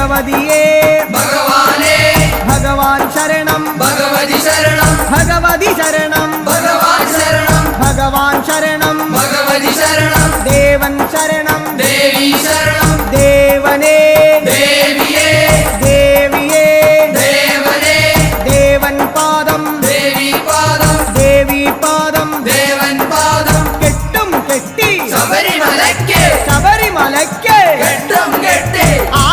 ഭഗവതിയേ ഭഗവാനേ ഭഗവാൻ ശരണം ഭഗവതി ശരണം ഭഗവതി ശരണം ഭഗവാൻ ശരണം ഭഗവാൻ ശരണം ഭഗവതി ശരണം ദേവൻ ശരണം ദേവി ശരണം ദേവനേ ദേവിയേ ദേവിയേ ദേവനേ ദേവൻ പാദം ദേവി പാദം ദേവി പാദം ദേവൻ പാദം കെട്ടും കെട്ടി ശബരിമലയ്ക്ക് ശബരിമലയ്ക്ക് കെട്ടും കെട്ടി ആ